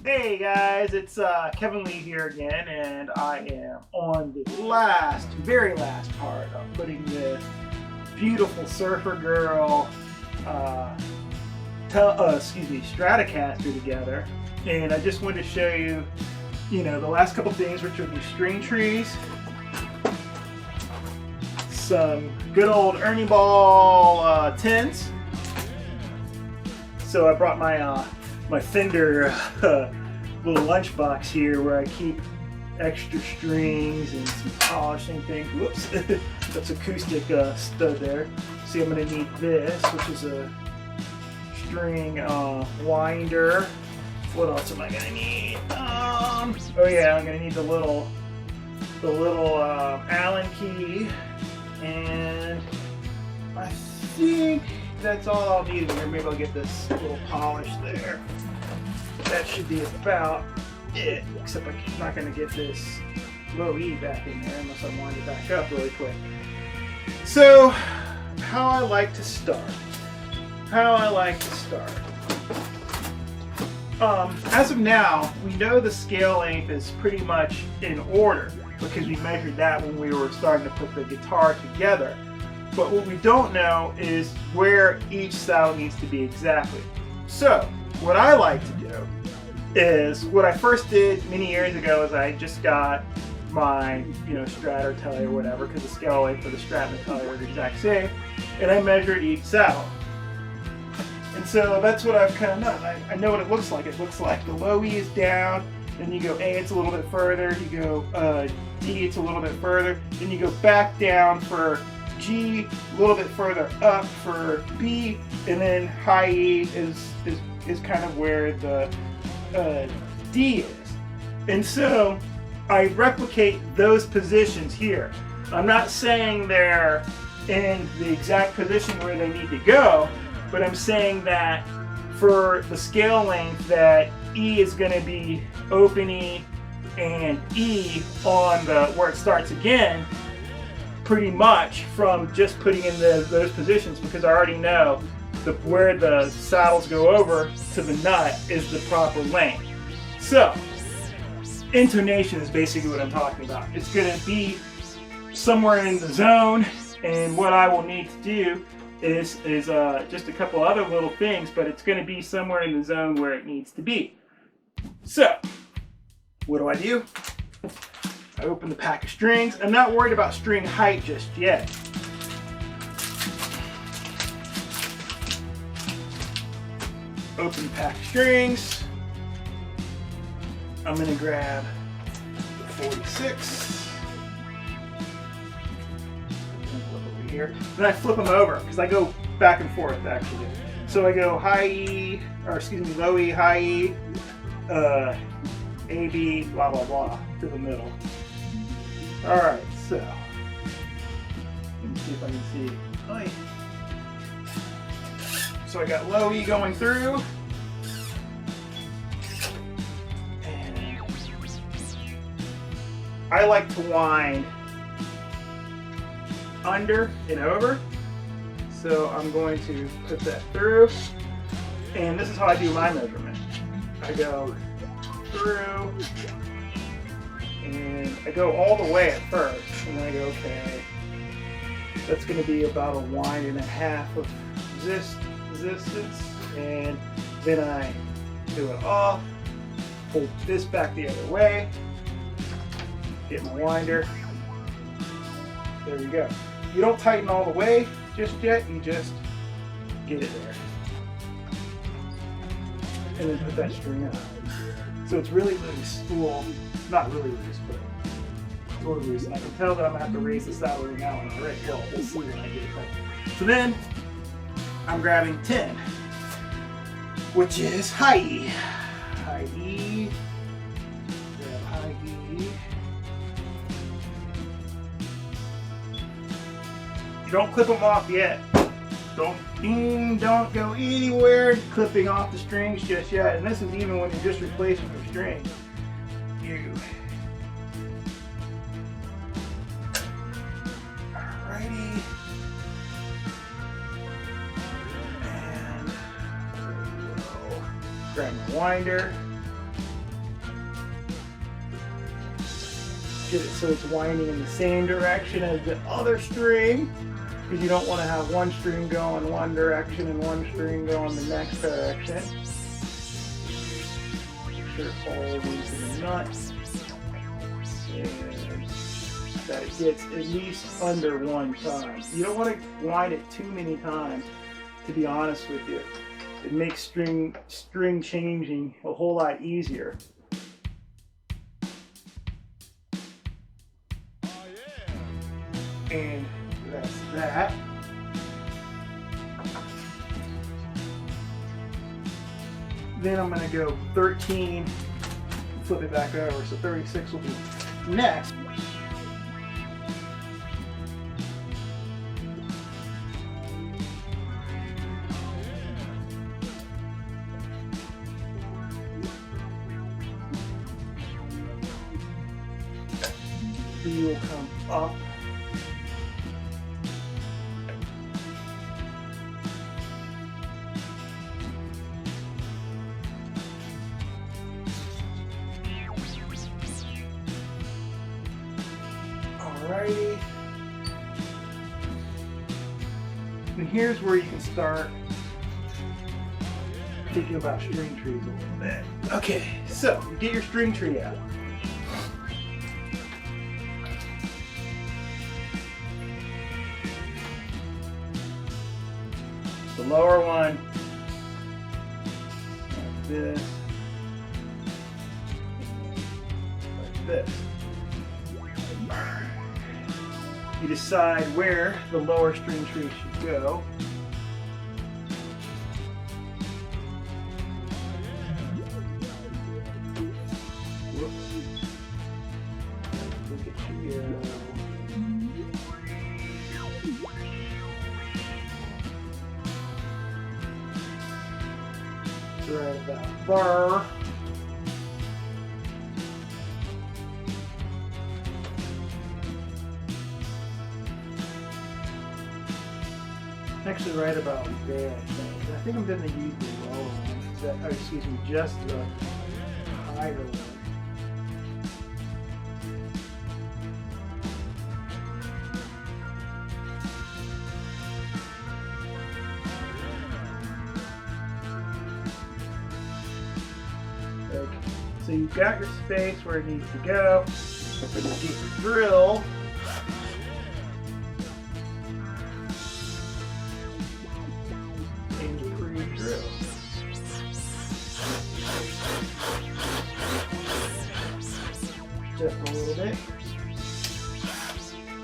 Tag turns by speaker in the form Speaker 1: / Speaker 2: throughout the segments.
Speaker 1: Hey guys, it's Kevin Lee here again, and I am on the very last part of putting this beautiful Surfer Girl Stratocaster together. And I just wanted to show you, the last couple things, which are these string trees, some good old Ernie Ball tins. So I brought my my Fender little lunchbox here where I keep extra strings and some polishing things. Whoops, that's acoustic stud there. See, I'm going to need this, which is a string winder. What else am I going to need? Oh yeah, I'm going to need the little Allen key, and I think that's all I'll need in here. Maybe I'll get this little polish there. That should be about it, except I'm not going to get this low E back in there unless I wind it back up really quick. So, how I like to start. As of now, we know the scale length is pretty much in order because we measured that when we were starting to put the guitar together. But what we don't know is where each saddle needs to be exactly. So, what I like to do is, what I first did many years ago is I just got my, Strat or Tele or whatever, because the scale length for the Strat and the Tele are the exact same, and I measured each saddle. And so that's what I've kind of done. I know what it looks like. It looks like the low E is down, then you go A, it's a little bit further, you go D, it's a little bit further, then you go back down for G, a little bit further up for B, and then high E is kind of where the D is. And so I replicate those positions here. I'm not saying they're in the exact position where they need to go, but I'm saying that for the scale length that E is going to be open E and E on the where it starts again, pretty much from just putting in those positions, because I already know where the saddles go over to the nut is the proper length. So, intonation is basically what I'm talking about. It's going to be somewhere in the zone, and what I will need to do is just a couple other little things, but it's going to be somewhere in the zone where it needs to be. So, what do? I open the pack of strings. I'm not worried about string height just yet. Open the pack of strings. I'm going to grab the 46. Flip over here. Then I flip them over because I go back and forth actually. So I go high E, low E, high E, A, B, blah, blah, blah, to the middle. Alright, so let me see if I can see. Hi. So I got low E going through. And I like to wind under and over. So I'm going to put that through. And this is how I do my measurement. I go through, and I go all the way at first, and then I go, okay, that's going to be about a wind and a half of resistance, and then I do it off, pull this back the other way, get my winder, there we go. You don't tighten all the way just yet, you just get it there, and then put that string on. So it's really loose. Well, not really loose, but sort of loose. And I can tell that I'm going to have to raise the saddle ring now. Alright, well, we'll see when I get it done. So then, I'm grabbing 10, which is high E. High E. Grab high E. You don't clip them off yet. Don't go anywhere clipping off the strings just yet. And this is even when you're just replacing your strings. Alrighty. And there we go. Grab my winder. get it so it's winding in the same direction as the other string, because you don't want to have one string go in one direction and one string go in the next direction. Make sure it falls into the nut and that it gets at least under one time. You don't want to wind it too many times, to be honest with you. It makes string changing a whole lot easier. And that's that. Then I'm going to go 13, flip it back over, so 36 will be next. B will come up. Alrighty. And here's where you can start thinking about string trees a little bit. Okay, so you get your string tree out. The lower one, like this, like this. You decide where the lower string tree should go. Whoops. I think it should go. Right about there. Actually, right about there, I think. I think I'm going to use the lower one. Or excuse me, just the higher one. Okay. So you've got your space where it needs to go. You get your drill. Just a little bit.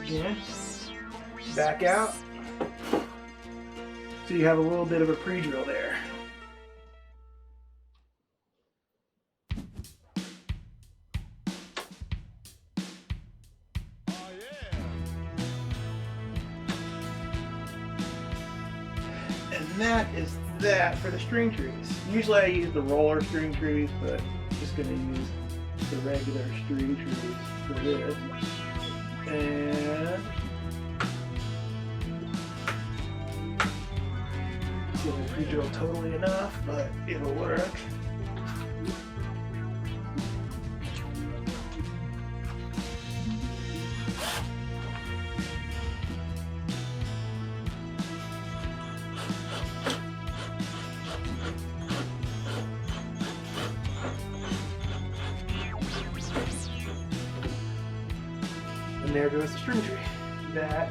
Speaker 1: Again, back out. So you have a little bit of a pre-drill there. And that is that for the string trees. Usually I use the roller string trees, but I'm just going to use the regular string trees for this. And it's going to pre-drill totally enough, but it'll work. And there goes the string tree. That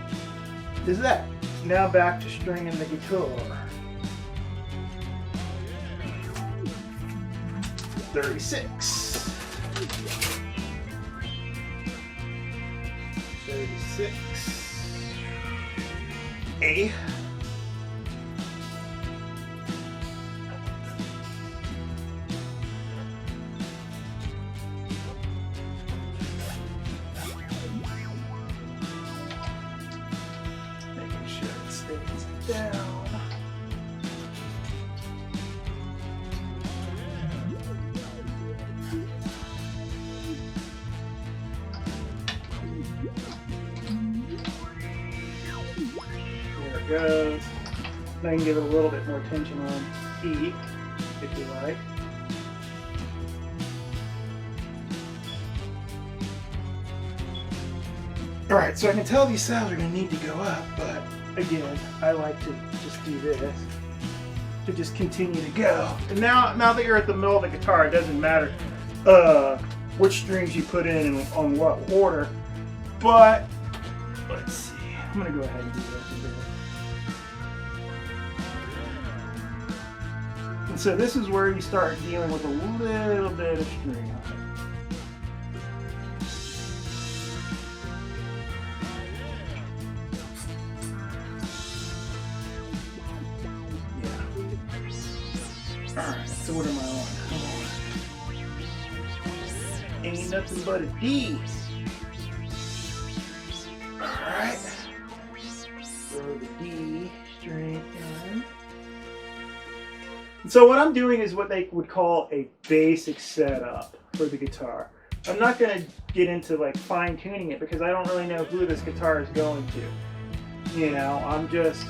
Speaker 1: is that. Now back to stringing the guitar. 36. 36. A. Down. There it goes. Now you can give it a little bit more tension on E, if you like. Alright, so I can tell these saddles are going to need to go up, but again, I like to just do this to just continue to go. And now that you're at the middle of the guitar, it doesn't matter which strings you put in and on what order, but let's see. I'm going to go ahead and do this a bit. And so this is where you start dealing with a little bit of string height. Alright, so what am I on? Come on. Ain't nothing but a D. Alright. Throw the D string in. And so what I'm doing is what they would call a basic setup for the guitar. I'm not going to get into like fine tuning it because I don't really know who this guitar is going to. You know, I'm just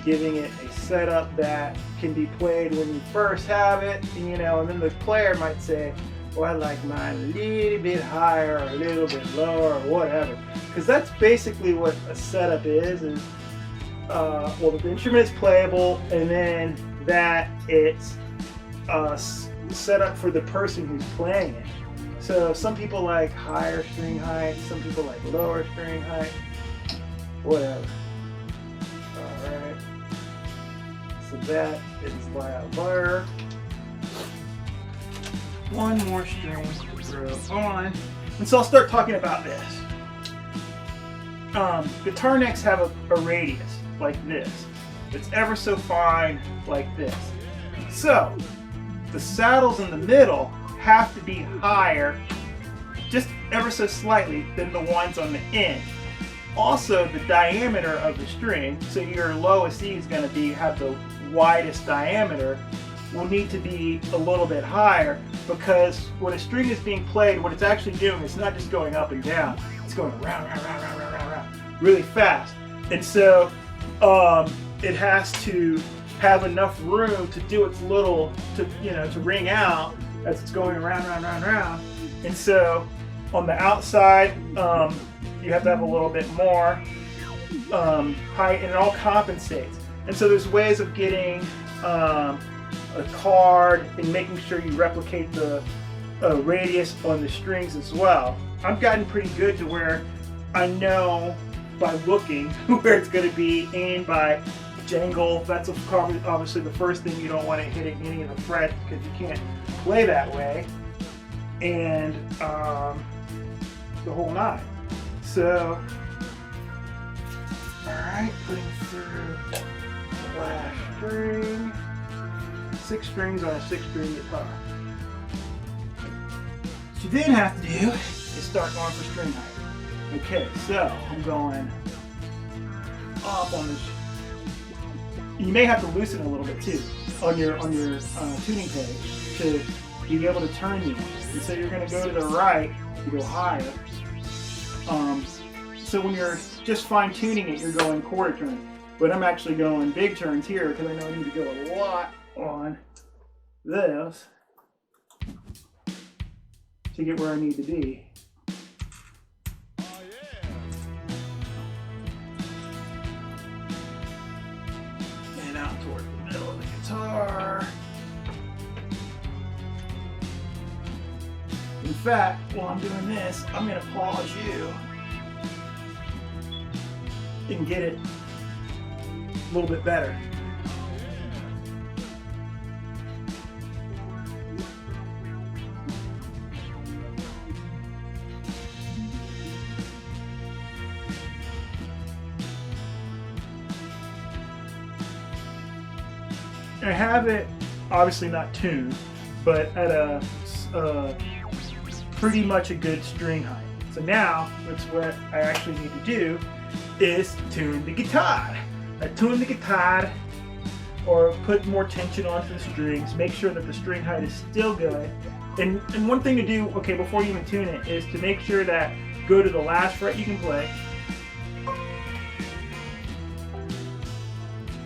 Speaker 1: giving it a setup that can be played when you first have it, you know, and then the player might say, well, I like mine a little bit higher or a little bit lower or whatever. Because that's basically what a setup is well, the instrument is playable, and then that it's set up for the person who's playing it. So some people like higher string height, some people like lower string height, whatever. Alright. So that is louder. One more string to throw on. And so I'll start talking about this. Guitar necks have a radius like this. It's ever so fine like this. So the saddles in the middle have to be higher just ever so slightly than the ones on the end. Also, the diameter of the string, so your lowest E is going to have the widest diameter, will need to be a little bit higher, because when a string is being played, what it's actually doing is not just going up and down, it's going round, round, round, round, round, round, round, really fast. And so it has to have enough room to do its little, to ring out as it's going around, round, round, round. And so on the outside, you have to have a little bit more height, and it all compensates. And so there's ways of getting a card and making sure you replicate the radius on the strings as well. I've gotten pretty good to where I know by looking where it's going to be, and by jangle. That's obviously the first thing. You don't want it hitting any of the frets because you can't play that way, and the whole nine. So, alright, putting through the last string. 6 strings on a 6-string guitar. What you then have to do is start going for string height. Okay, so I'm going up on this. You may have to loosen a little bit too on your tuning page to be able to turn these. And so you're going to go to the right to go higher. So when you're just fine tuning it, you're going quarter turn. But I'm actually going big turns here because I know I need to go a lot on this to get where I need to be. And out toward the middle of the guitar. In fact, while I'm doing this, I'm going to pause you and get it a little bit better. I have it obviously not tuned, but at a pretty much a good string height. So now, that's what I actually need to do, is tune the guitar. I tune the guitar, or put more tension onto the strings, make sure that the string height is still good. And one thing to do, okay, before you even tune it, is to make sure that go to the last fret you can play,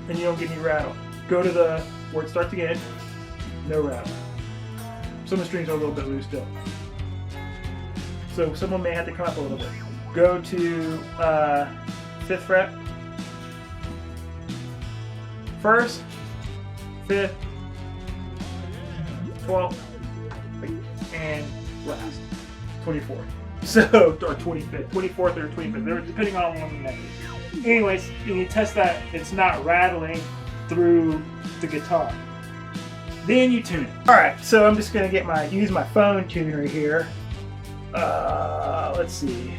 Speaker 1: and you don't get any rattle. Go to the where it starts again, no rattle. Some of the strings are a little bit loose still, so someone may have to come up a little bit. go to 5th fret, 1st, 5th, 12th, and last, 24th. So, or 25th, 24th or 25th, depending on one method. Anyways, you test that it's not rattling through the guitar. Then you tune it. Alright, so I'm just gonna use my phone tuner here. Let's see.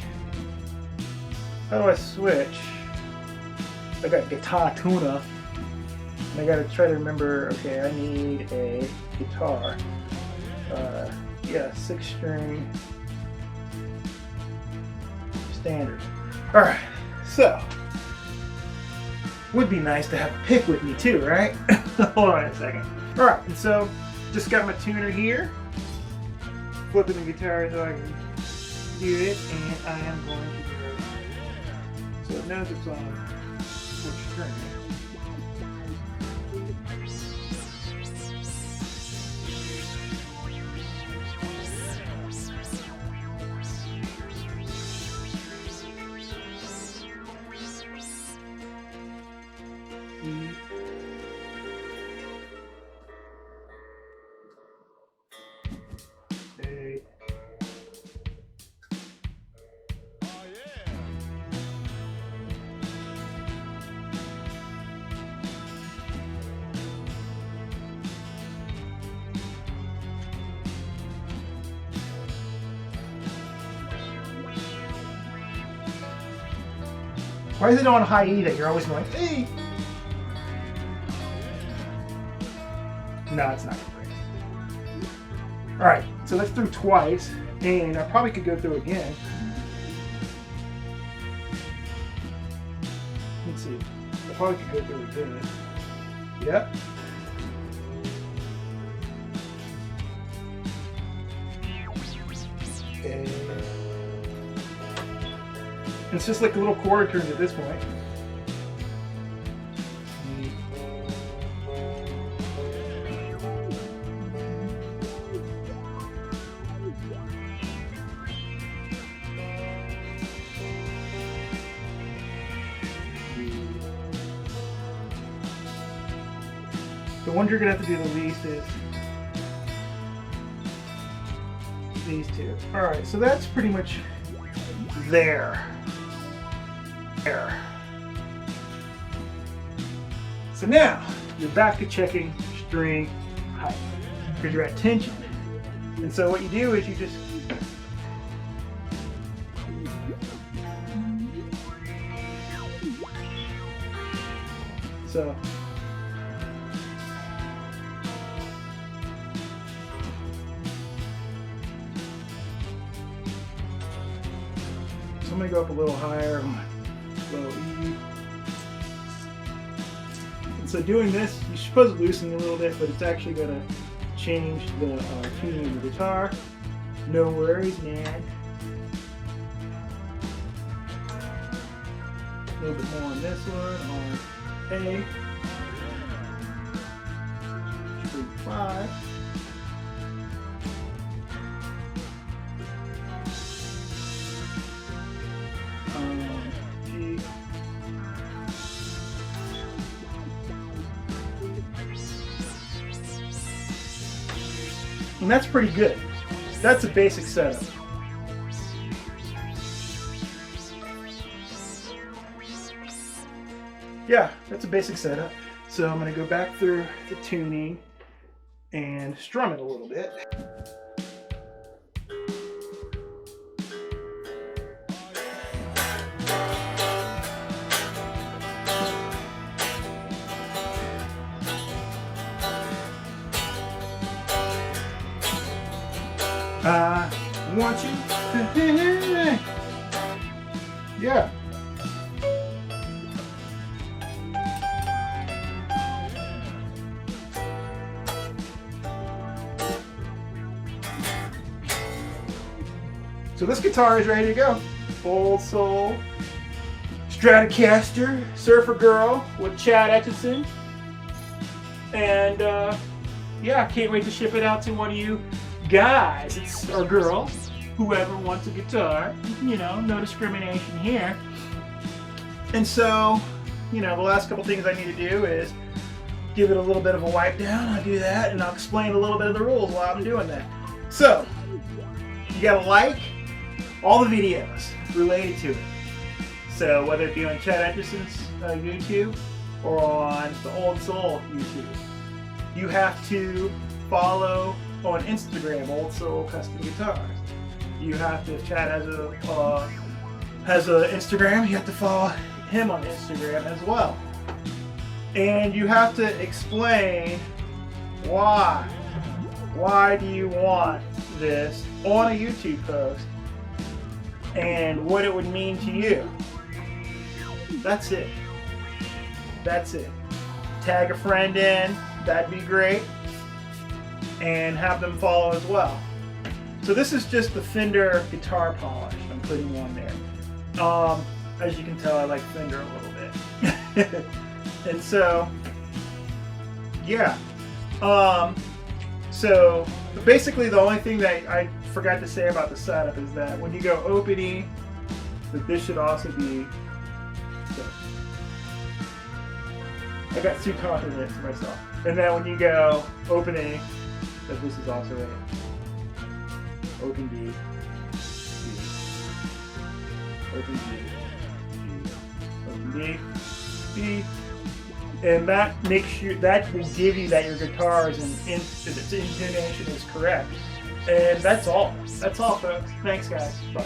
Speaker 1: How do I switch? I got guitar tuner. And I gotta try to remember, okay, I need a guitar. Yeah, 6-string standard. Alright, so would be nice to have a pick with me too, right? Hold on a second. Alright, and so just got my tuner here. Flipping the guitar so I can do it, and I am going to do it. So it knows it's on which string. Why is it on high E that you're always going, hey? No, it's not great. Alright, so that's through twice, and I probably could go through again. Let's see. I probably could go through again. Yep. And it's just like a little quarter turn at this point. The ones you're going to have to do the least is these two. Alright, so that's pretty much there. So now you're back to checking string height because you're at tension. And so what you do is you just so I'm going to go up a little higher. Low E. And so doing this, you're supposed to loosen a little bit, but it's actually going to change the tuning of the guitar. No worries, man. A little bit more on this one, on A. 3-5. G. And that's pretty good. That's a basic setup. Yeah, that's a basic setup. So I'm going to go back through the tuning and strum it a little bit. I want you to, yeah. So this guitar is ready to go. Old Soul Stratocaster Surfer Girl with Chad Etchison. And yeah, can't wait to ship it out to one of you guys, or girls. whoever wants a guitar. You know, no discrimination here. And so, you know, the last couple things I need to do is give it a little bit of a wipe down. I'll do that, and I'll explain a little bit of the rules while I'm doing that. So, you gotta like all the videos related to it. So whether it be on Chad Etchison's YouTube or on the Old Soul YouTube. You have to follow on Instagram, Old Soul Custom Guitars. You have to, if Chad has a Instagram, you have to follow him on Instagram as well. And you have to explain why. Why do you want this on a YouTube post and what it would mean to you. That's it. That's it. Tag a friend in, that'd be great. And have them follow as well. So this is just the Fender guitar polish I'm putting on there. As you can tell, I like Fender a little bit. And so, yeah. So basically the only thing that I forgot to say about the setup is that when you go opening, that this should also be, so, I got too confident to myself. And then when you go opening, that this is also a open D, open D, open D, D. And that makes sure, that will give you that your guitar is its intonation is correct. And that's all. That's all, folks. Thanks, guys. Bye.